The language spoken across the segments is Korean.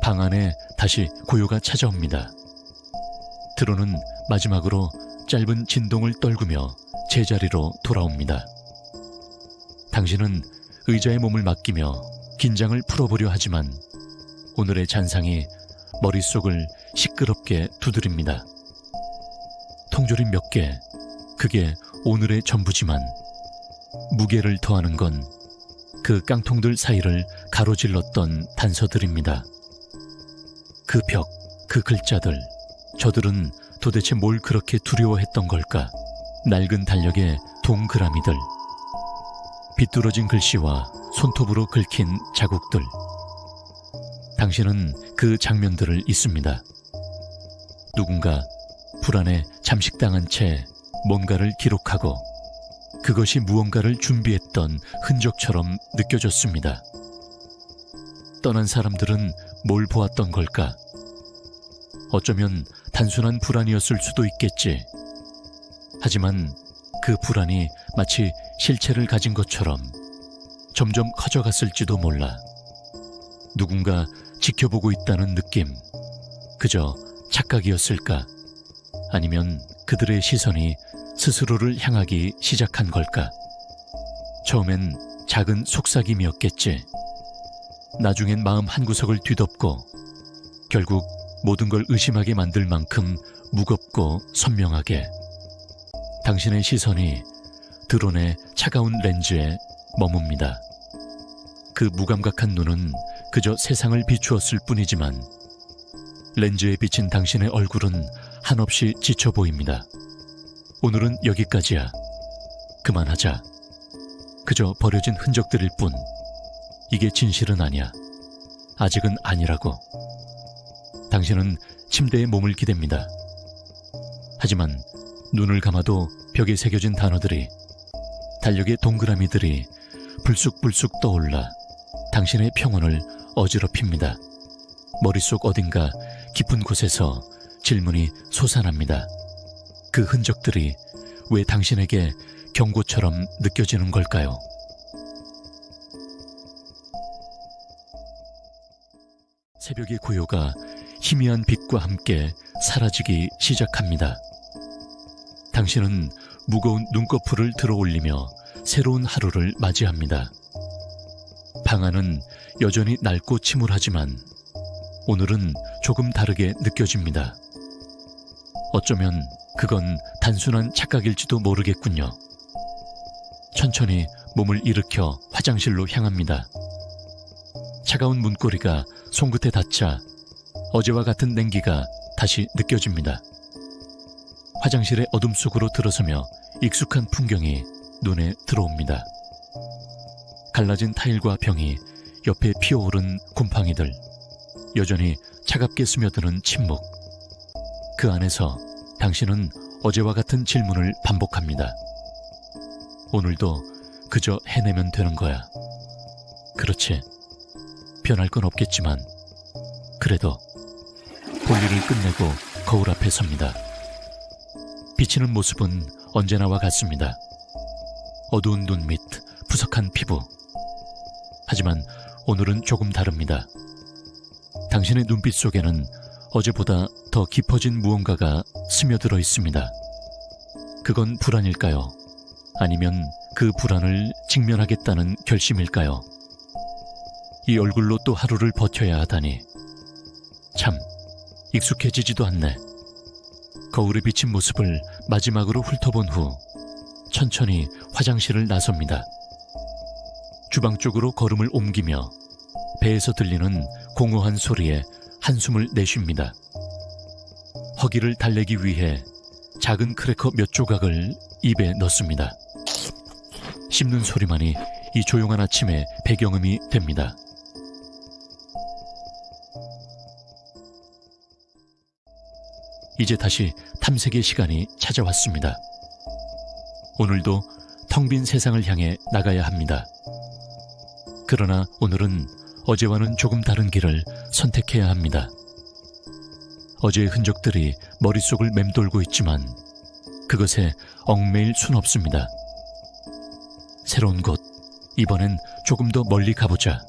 방 안에 다시 고요가 찾아옵니다. 드론은 마지막으로 짧은 진동을 떨구며 제자리로 돌아옵니다. 당신은 의자에 몸을 맡기며 긴장을 풀어보려 하지만 오늘의 잔상이 머릿속을 시끄럽게 두드립니다. 통조림 몇 개, 그게 오늘의 전부지만 무게를 더하는 건 그 깡통들 사이를 가로질렀던 단서들입니다. 그 벽, 그 글자들, 저들은 도대체 뭘 그렇게 두려워했던 걸까? 낡은 달력의 동그라미들, 비뚤어진 글씨와 손톱으로 긁힌 자국들. 당신은 그 장면들을 잊습니다. 누군가 불안에 잠식당한 채 뭔가를 기록하고 그것이 무언가를 준비했던 흔적처럼 느껴졌습니다. 떠난 사람들은 뭘 보았던 걸까? 어쩌면 단순한 불안이었을 수도 있겠지. 하지만 그 불안이 마치 실체를 가진 것처럼 점점 커져갔을지도 몰라. 누군가 지켜보고 있다는 느낌, 그저 착각이었을까? 아니면 그들의 시선이 스스로를 향하기 시작한 걸까? 처음엔 작은 속삭임이었겠지. 나중엔 마음 한구석을 뒤덮고 결국 모든 걸 의심하게 만들 만큼 무겁고 선명하게. 당신의 시선이 드론의 차가운 렌즈에 머뭅니다. 그 무감각한 눈은 그저 세상을 비추었을 뿐이지만 렌즈에 비친 당신의 얼굴은 한없이 지쳐 보입니다. 오늘은 여기까지야. 그만하자. 그저 버려진 흔적들일 뿐. 이게 진실은 아니야. 아직은 아니라고. 당신은 침대에 몸을 기댑니다. 하지만 눈을 감아도 벽에 새겨진 단어들이, 달력의 동그라미들이 불쑥불쑥 떠올라 당신의 평온을 어지럽힙니다. 머릿속 어딘가 깊은 곳에서 질문이 솟아납니다. 그 흔적들이 왜 당신에게 경고처럼 느껴지는 걸까요? 새벽의 고요가 희미한 빛과 함께 사라지기 시작합니다. 당신은 무거운 눈꺼풀을 들어올리며 새로운 하루를 맞이합니다. 방 안은 여전히 낡고 침울하지만 오늘은 조금 다르게 느껴집니다. 어쩌면 그건 단순한 착각일지도 모르겠군요. 천천히 몸을 일으켜 화장실로 향합니다. 차가운 문고리가 손끝에 닿자 어제와 같은 냉기가 다시 느껴집니다. 화장실의 어둠 속으로 들어서며 익숙한 풍경이 눈에 들어옵니다. 갈라진 타일과 병이, 옆에 피어오른 곰팡이들, 여전히 차갑게 스며드는 침묵. 그 안에서 당신은 어제와 같은 질문을 반복합니다. 오늘도 그저 해내면 되는 거야. 그렇지. 변할 건 없겠지만 그래도 볼일을 끝내고 거울 앞에 섭니다. 비치는 모습은 언제나와 같습니다. 어두운 눈 밑 푸석한 피부. 하지만 오늘은 조금 다릅니다. 당신의 눈빛 속에는 어제보다 더 깊어진 무언가가 스며들어 있습니다. 그건 불안일까요? 아니면 그 불안을 직면하겠다는 결심일까요? 이 얼굴로 또 하루를 버텨야 하다니. 참, 익숙해지지도 않네. 거울에 비친 모습을 마지막으로 훑어본 후 천천히 화장실을 나섭니다. 주방 쪽으로 걸음을 옮기며 배에서 들리는 공허한 소리에 한숨을 내쉽니다. 허기를 달래기 위해 작은 크래커 몇 조각을 입에 넣습니다. 씹는 소리만이 이 조용한 아침의 배경음이 됩니다. 이제 다시 탐색의 시간이 찾아왔습니다. 오늘도 텅 빈 세상을 향해 나가야 합니다. 그러나 오늘은 어제와는 조금 다른 길을 선택해야 합니다. 어제의 흔적들이 머릿속을 맴돌고 있지만 그것에 얽매일 순 없습니다. 새로운 곳, 이번엔 조금 더 멀리 가보자.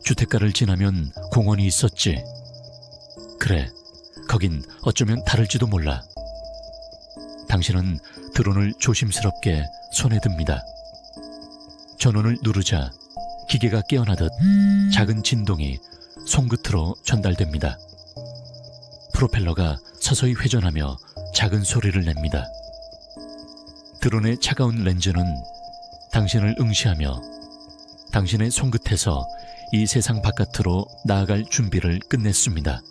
주택가를 지나면 공원이 있었지. 그래, 거긴 어쩌면 다를지도 몰라. 당신은 드론을 조심스럽게 손에 듭니다. 전원을 누르자 기계가 깨어나듯 작은 진동이 손끝으로 전달됩니다. 프로펠러가 서서히 회전하며 작은 소리를 냅니다. 드론의 차가운 렌즈는 당신을 응시하며 당신의 손끝에서 이 세상 바깥으로 나아갈 준비를 끝냈습니다.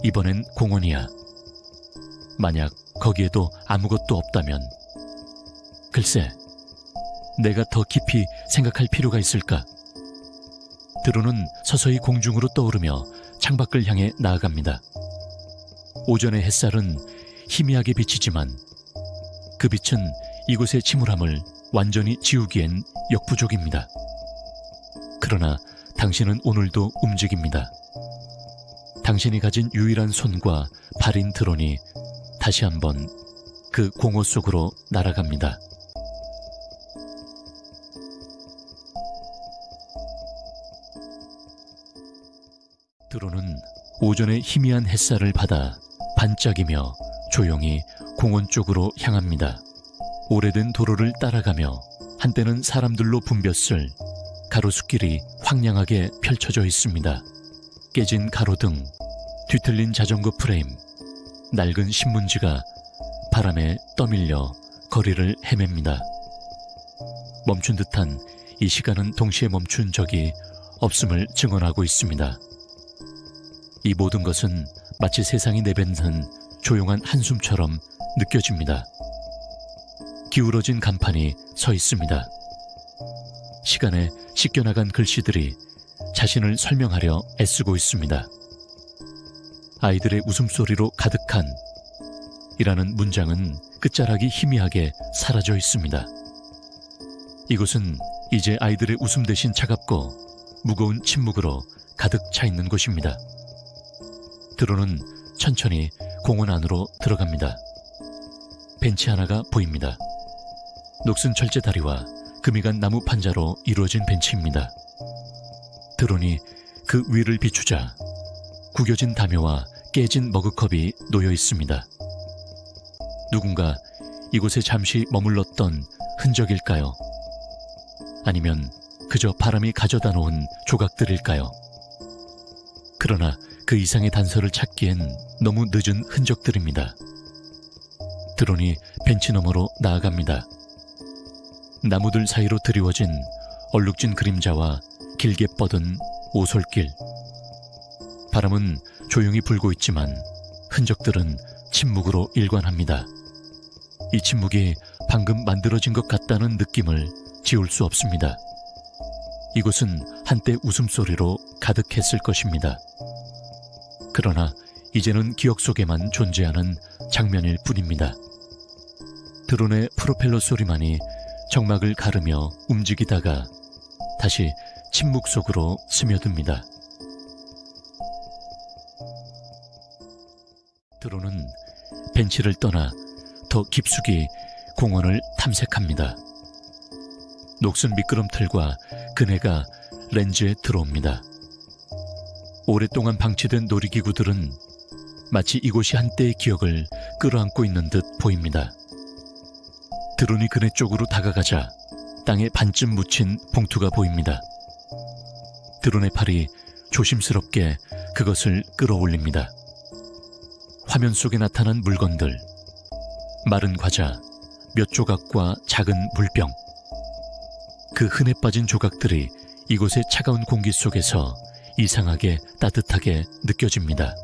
이번엔 공원이야. 만약 거기에도 아무것도 없다면, 글쎄, 내가 더 깊이 생각할 필요가 있을까? 드론은 서서히 공중으로 떠오르며 창밖을 향해 나아갑니다. 오전의 햇살은 희미하게 비치지만 그 빛은 이곳의 침울함을 완전히 지우기엔 역부족입니다. 그러나 당신은 오늘도 움직입니다. 당신이 가진 유일한 손과 발인 드론이 다시 한번 그 공허 속으로 날아갑니다. 드론은 오전의 희미한 햇살을 받아 반짝이며 조용히 공원 쪽으로 향합니다. 오래된 도로를 따라가며 한때는 사람들로 붐볐을 가로수길이 황량하게 펼쳐져 있습니다. 깨진 가로등, 뒤틀린 자전거 프레임, 낡은 신문지가 바람에 떠밀려 거리를 헤맵니다. 멈춘 듯한 이 시간은 동시에 멈춘 적이 없음을 증언하고 있습니다. 이 모든 것은 마치 세상이 내뱉는 조용한 한숨처럼 느껴집니다. 기울어진 간판이 서 있습니다. 시간에 씻겨나간 글씨들이 자신을 설명하려 애쓰고 있습니다. 아이들의 웃음소리로 가득한 이라는 문장은 끝자락이 희미하게 사라져 있습니다. 이곳은 이제 아이들의 웃음 대신 차갑고 무거운 침묵으로 가득 차 있는 곳입니다. 드론은 천천히 공원 안으로 들어갑니다. 벤치 하나가 보입니다. 녹슨 철제 다리와 금이 간 나무 판자로 이루어진 벤치입니다. 드론이 그 위를 비추자 구겨진 담요와 깨진 머그컵이 놓여 있습니다. 누군가 이곳에 잠시 머물렀던 흔적일까요? 아니면 그저 바람이 가져다 놓은 조각들일까요? 그러나 그 이상의 단서를 찾기엔 너무 늦은 흔적들입니다. 드론이 벤치 너머로 나아갑니다. 나무들 사이로 드리워진 얼룩진 그림자와 길게 뻗은 오솔길. 바람은 조용히 불고 있지만 흔적들은 침묵으로 일관합니다. 이 침묵이 방금 만들어진 것 같다는 느낌을 지울 수 없습니다. 이곳은 한때 웃음소리로 가득했을 것입니다. 그러나 이제는 기억 속에만 존재하는 장면일 뿐입니다. 드론의 프로펠러 소리만이 정막을 가르며 움직이다가 다시 침묵 속으로 스며듭니다. 드론은 벤치를 떠나 더 깊숙이 공원을 탐색합니다. 녹슨 미끄럼틀과 그네가 렌즈에 들어옵니다. 오랫동안 방치된 놀이기구들은 마치 이곳이 한때의 기억을 끌어안고 있는 듯 보입니다. 드론이 그네 쪽으로 다가가자 땅에 반쯤 묻힌 봉투가 보입니다. 드론의 팔이 조심스럽게 그것을 끌어올립니다. 화면 속에 나타난 물건들, 마른 과자, 몇 조각과 작은 물병. 그 흔해 빠진 조각들이 이곳의 차가운 공기 속에서 이상하게 따뜻하게 느껴집니다.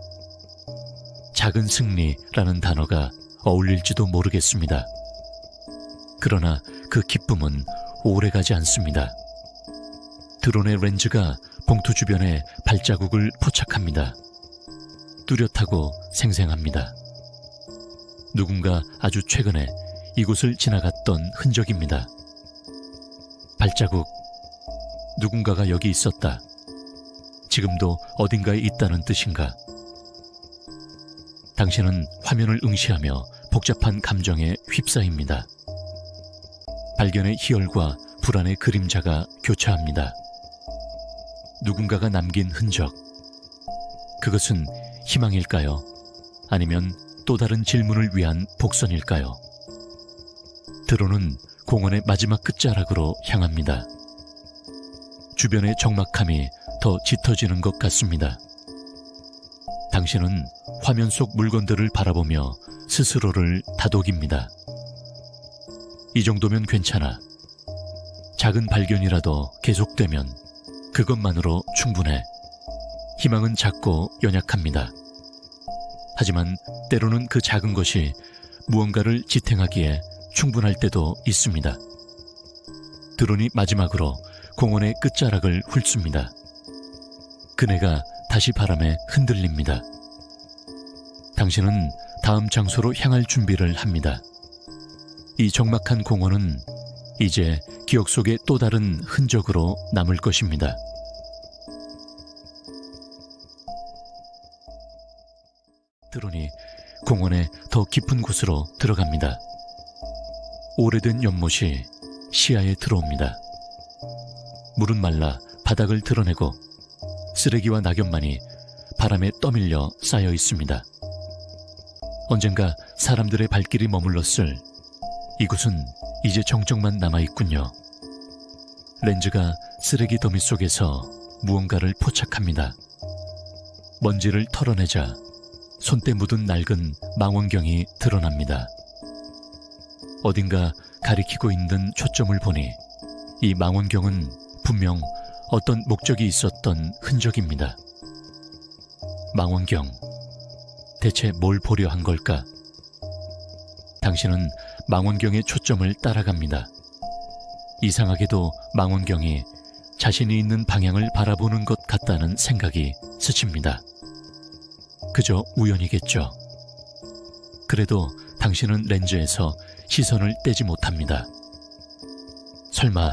작은 승리라는 단어가 어울릴지도 모르겠습니다. 그러나 그 기쁨은 오래가지 않습니다. 드론의 렌즈가 봉투 주변에 발자국을 포착합니다. 뚜렷하고 생생합니다. 누군가 아주 최근에 이곳을 지나갔던 흔적입니다. 발자국, 누군가가 여기 있었다. 지금도 어딘가에 있다는 뜻인가? 당신은 화면을 응시하며 복잡한 감정에 휩싸입니다. 발견의 희열과 불안의 그림자가 교차합니다. 누군가가 남긴 흔적. 그것은 희망일까요? 아니면 또 다른 질문을 위한 복선일까요? 드론은 공원의 마지막 끝자락으로 향합니다. 주변의 적막함이 더 짙어지는 것 같습니다. 당신은 화면 속 물건들을 바라보며 스스로를 다독입니다. 이 정도면 괜찮아. 작은 발견이라도 계속되면 그것만으로 충분해. 희망은 작고 연약합니다. 하지만 때로는 그 작은 것이 무언가를 지탱하기에 충분할 때도 있습니다. 드론이 마지막으로 공원의 끝자락을 훑습니다. 그네가 다시 바람에 흔들립니다. 당신은 다음 장소로 향할 준비를 합니다. 이 적막한 공원은 이제 기억 속의 또 다른 흔적으로 남을 것입니다. 드론이 공원의 더 깊은 곳으로 들어갑니다. 오래된 연못이 시야에 들어옵니다. 물은 말라 바닥을 드러내고 쓰레기와 낙엽만이 바람에 떠밀려 쌓여 있습니다. 언젠가 사람들의 발길이 머물렀을 이곳은 이제 정적만 남아있군요. 렌즈가 쓰레기 더미 속에서 무언가를 포착합니다. 먼지를 털어내자 손때 묻은 낡은 망원경이 드러납니다. 어딘가 가리키고 있는 초점을 보니 이 망원경은 분명 어떤 목적이 있었던 흔적입니다. 망원경, 대체 뭘 보려 한 걸까? 당신은 망원경의 초점을 따라갑니다. 이상하게도 망원경이 자신이 있는 방향을 바라보는 것 같다는 생각이 스칩니다. 그저 우연이겠죠. 그래도 당신은 렌즈에서 시선을 떼지 못합니다. 설마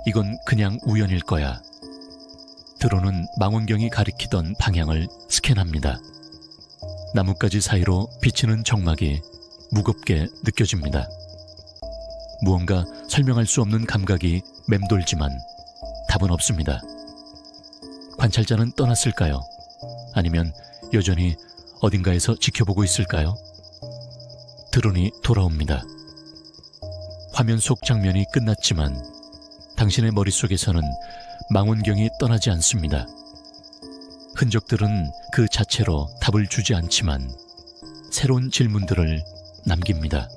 이건 그냥 우연일 거야. 드론은 망원경이 가리키던 방향을 스캔합니다. 나뭇가지 사이로 비치는 적막이 무겁게 느껴집니다. 무언가 설명할 수 없는 감각이 맴돌지만 답은 없습니다. 관찰자는 떠났을까요? 아니면 여전히 어딘가에서 지켜보고 있을까요? 드론이 돌아옵니다. 화면 속 장면이 끝났지만 당신의 머릿속에서는 망원경이 떠나지 않습니다. 흔적들은 그 자체로 답을 주지 않지만 새로운 질문들을 남깁니다.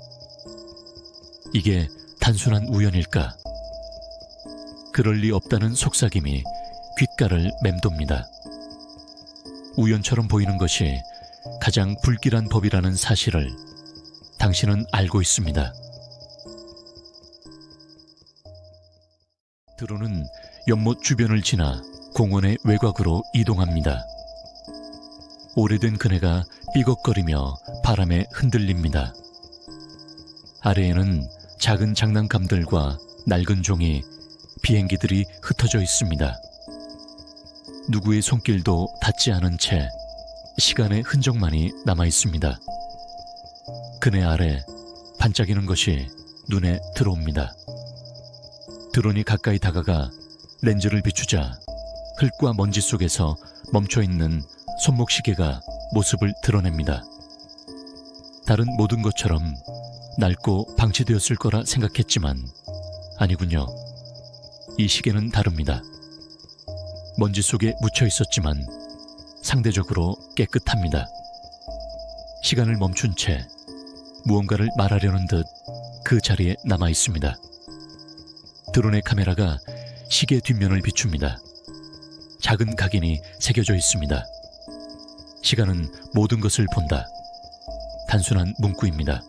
이게 단순한 우연일까? 그럴 리 없다는 속삭임이 귓가를 맴돕니다. 우연처럼 보이는 것이 가장 불길한 법이라는 사실을 당신은 알고 있습니다. 드론은 연못 주변을 지나 공원의 외곽으로 이동합니다. 오래된 그네가 삐걱거리며 바람에 흔들립니다. 아래에는 작은 장난감들과 낡은 종이, 비행기들이 흩어져 있습니다. 누구의 손길도 닿지 않은 채 시간의 흔적만이 남아 있습니다. 그네 아래 반짝이는 것이 눈에 들어옵니다. 드론이 가까이 다가가 렌즈를 비추자 흙과 먼지 속에서 멈춰있는 손목시계가 모습을 드러냅니다. 다른 모든 것처럼 낡고 방치되었을 거라 생각했지만 아니군요. 이 시계는 다릅니다. 먼지 속에 묻혀 있었지만 상대적으로 깨끗합니다. 시간을 멈춘 채 무언가를 말하려는 듯 그 자리에 남아 있습니다. 드론의 카메라가 시계 뒷면을 비춥니다. 작은 각인이 새겨져 있습니다. 시간은 모든 것을 본다. 단순한 문구입니다.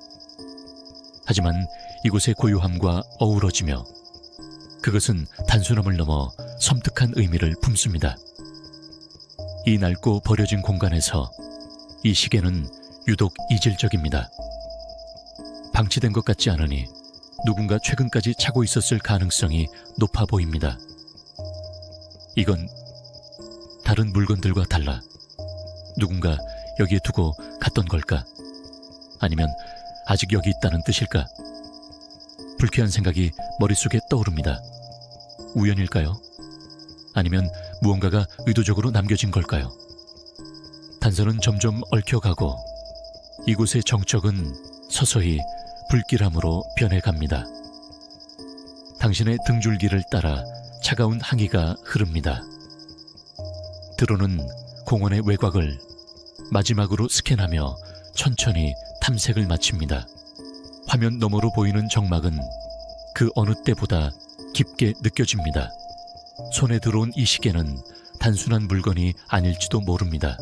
하지만 이곳의 고요함과 어우러지며 그것은 단순함을 넘어 섬뜩한 의미를 품습니다. 이 낡고 버려진 공간에서 이 시계는 유독 이질적입니다. 방치된 것 같지 않으니 누군가 최근까지 차고 있었을 가능성이 높아 보입니다. 이건 다른 물건들과 달라 누군가 여기에 두고 갔던 걸까? 아니면 아직 여기 있다는 뜻일까? 불쾌한 생각이 머릿속에 떠오릅니다. 우연일까요? 아니면 무언가가 의도적으로 남겨진 걸까요? 단서는 점점 얽혀가고 이곳의 정적은 서서히 불길함으로 변해갑니다. 당신의 등줄기를 따라 차가운 항의가 흐릅니다. 드론은 공원의 외곽을 마지막으로 스캔하며 천천히 탐색을 마칩니다. 화면 너머로 보이는 정막은 그 어느 때보다 깊게 느껴집니다. 손에 들어온 이 시계는 단순한 물건이 아닐지도 모릅니다.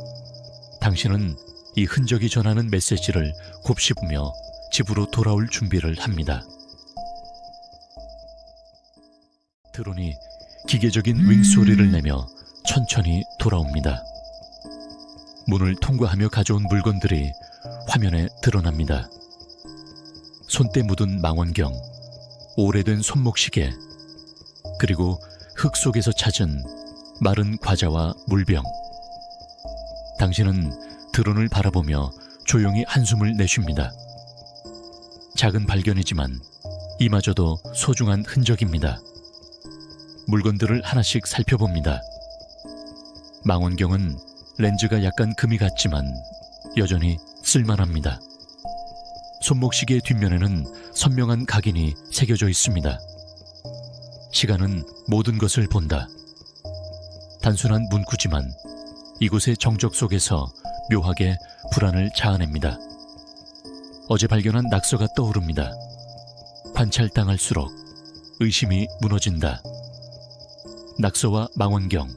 당신은 이 흔적이 전하는 메시지를 곱씹으며 집으로 돌아올 준비를 합니다. 드론이 기계적인 윙 소리를 내며 천천히 돌아옵니다. 문을 통과하며 가져온 물건들이 화면에 드러납니다. 손때 묻은 망원경, 오래된 손목시계, 그리고 흙 속에서 찾은 마른 과자와 물병. 당신은 드론을 바라보며 조용히 한숨을 내쉽니다. 작은 발견이지만 이마저도 소중한 흔적입니다. 물건들을 하나씩 살펴봅니다. 망원경은 렌즈가 약간 금이 갔지만 여전히 쓸만합니다. 손목시계 뒷면에는 선명한 각인이 새겨져 있습니다. 시간은 모든 것을 본다. 단순한 문구지만 이곳의 정적 속에서 묘하게 불안을 자아냅니다. 어제 발견한 낙서가 떠오릅니다. 관찰당할수록 의심이 무너진다. 낙서와 망원경,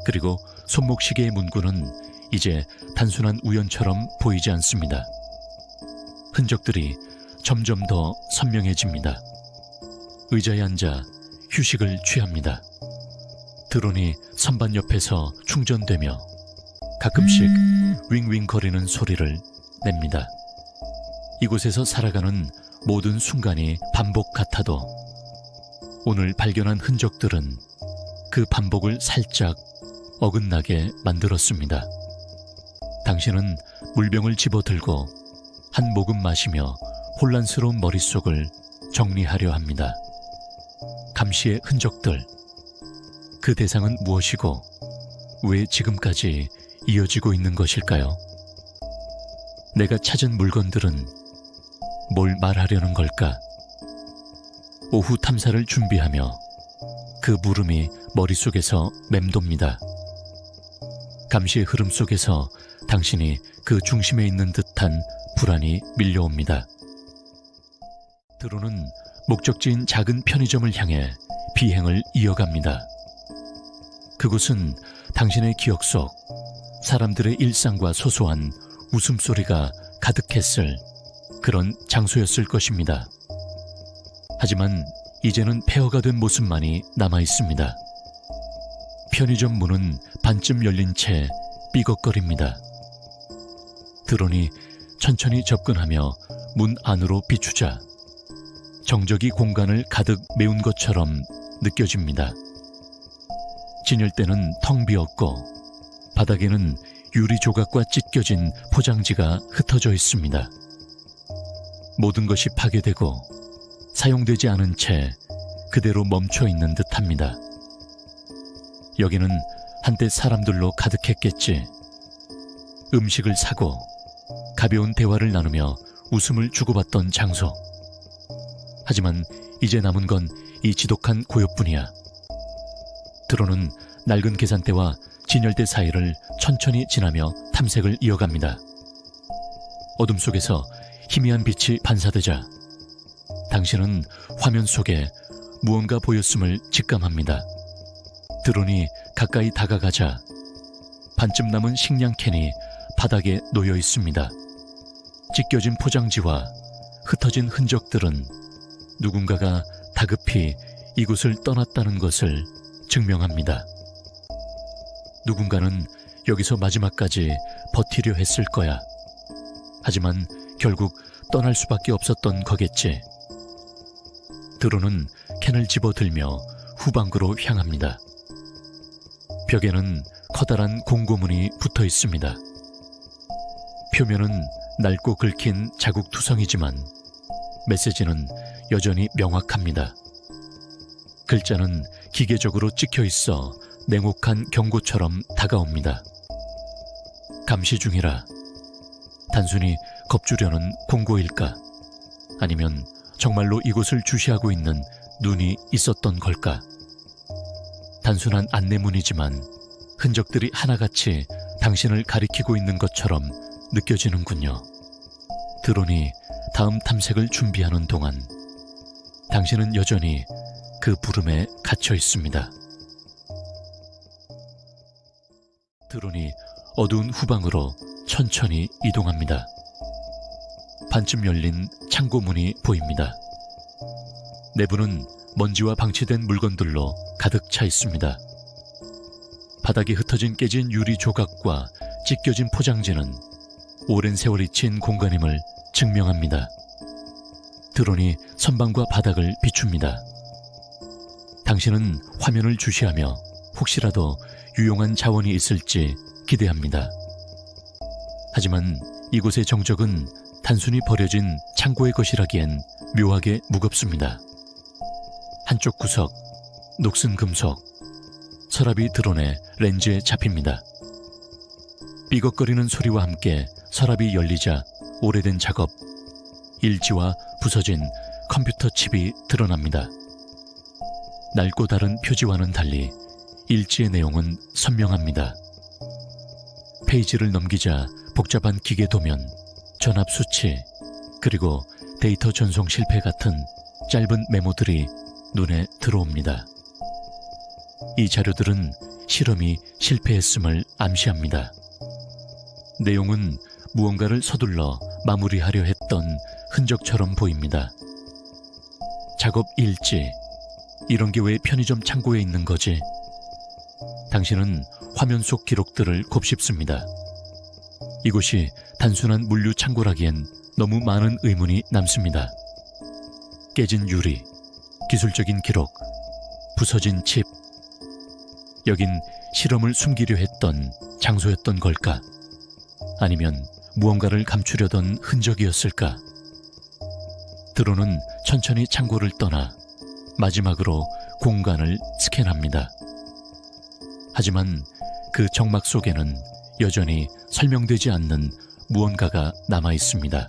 그리고 손목시계의 문구는 이제 단순한 우연처럼 보이지 않습니다. 흔적들이 점점 더 선명해집니다. 의자에 앉아 휴식을 취합니다. 드론이 선반 옆에서 충전되며 가끔씩 윙윙 거리는 소리를 냅니다. 이곳에서 살아가는 모든 순간이 반복 같아도 오늘 발견한 흔적들은 그 반복을 살짝 어긋나게 만들었습니다. 당신은 물병을 집어들고 한 모금 마시며 혼란스러운 머릿속을 정리하려 합니다. 감시의 흔적들, 그 대상은 무엇이고 왜 지금까지 이어지고 있는 것일까요? 내가 찾은 물건들은 뭘 말하려는 걸까? 오후 탐사를 준비하며 그 물음이 머릿속에서 맴돕니다. 감시의 흐름 속에서 당신이 그 중심에 있는 듯한 불안이 밀려옵니다. 드론은 목적지인 작은 편의점을 향해 비행을 이어갑니다. 그곳은 당신의 기억 속 사람들의 일상과 소소한 웃음소리가 가득했을 그런 장소였을 것입니다. 하지만 이제는 폐허가 된 모습만이 남아 있습니다. 편의점 문은 반쯤 열린 채 삐걱거립니다. 드론이 천천히 접근하며 문 안으로 비추자 정적이 공간을 가득 메운 것처럼 느껴집니다. 진열대는 텅 비었고 바닥에는 유리 조각과 찢겨진 포장지가 흩어져 있습니다. 모든 것이 파괴되고 사용되지 않은 채 그대로 멈춰 있는 듯합니다. 여기는 한때 사람들로 가득했겠지. 음식을 사고 가벼운 대화를 나누며 웃음을 주고받던 장소. 하지만 이제 남은 건 이 지독한 고요뿐이야. 드론은 낡은 계산대와 진열대 사이를 천천히 지나며 탐색을 이어갑니다. 어둠 속에서 희미한 빛이 반사되자 당신은 화면 속에 무언가 보였음을 직감합니다. 드론이 가까이 다가가자 반쯤 남은 식량 캔이 바닥에 놓여 있습니다. 찢겨진 포장지와 흩어진 흔적들은 누군가가 다급히 이곳을 떠났다는 것을 증명합니다. 누군가는 여기서 마지막까지 버티려 했을 거야. 하지만 결국 떠날 수밖에 없었던 거겠지. 드론은 캔을 집어들며 후방구로 향합니다. 벽에는 커다란 공고문이 붙어 있습니다. 표면은 낡고 긁힌 자국투성이지만 메시지는 여전히 명확합니다. 글자는 기계적으로 찍혀 있어 냉혹한 경고처럼 다가옵니다. 감시 중이라. 단순히 겁주려는 공고일까? 아니면 정말로 이곳을 주시하고 있는 눈이 있었던 걸까? 단순한 안내문이지만 흔적들이 하나같이 당신을 가리키고 있는 것처럼 느껴지는군요. 드론이 다음 탐색을 준비하는 동안 당신은 여전히 그 부름에 갇혀 있습니다. 드론이 어두운 후방으로 천천히 이동합니다. 반쯤 열린 창고 문이 보입니다. 내부는 먼지와 방치된 물건들로 가득 차 있습니다. 바닥에 흩어진 깨진 유리 조각과 찢겨진 포장지는 오랜 세월 잊힌 공간임을 증명합니다. 드론이 선반과 바닥을 비춥니다. 당신은 화면을 주시하며 혹시라도 유용한 자원이 있을지 기대합니다. 하지만 이곳의 정적은 단순히 버려진 창고의 것이라기엔 묘하게 무겁습니다. 한쪽 구석, 녹슨 금속, 서랍이 드론의 렌즈에 잡힙니다. 삐걱거리는 소리와 함께 서랍이 열리자 오래된 작업, 일지와 부서진 컴퓨터 칩이 드러납니다. 낡고 다른 표지와는 달리 일지의 내용은 선명합니다. 페이지를 넘기자 복잡한 기계 도면, 전압 수치, 그리고 데이터 전송 실패 같은 짧은 메모들이 눈에 들어옵니다. 이 자료들은 실험이 실패했음을 암시합니다. 내용은 무언가를 서둘러 마무리하려 했던 흔적처럼 보입니다. 작업 일지, 이런 게 왜 편의점 창고에 있는 거지? 당신은 화면 속 기록들을 곱씹습니다. 이곳이 단순한 물류 창고라기엔 너무 많은 의문이 남습니다. 깨진 유리, 기술적인 기록, 부서진 칩. 여긴 실험을 숨기려 했던 장소였던 걸까? 아니면 무언가를 감추려던 흔적이었을까? 드론은 천천히 창고를 떠나 마지막으로 공간을 스캔합니다. 하지만 그 정막 속에는 여전히 설명되지 않는 무언가가 남아 있습니다.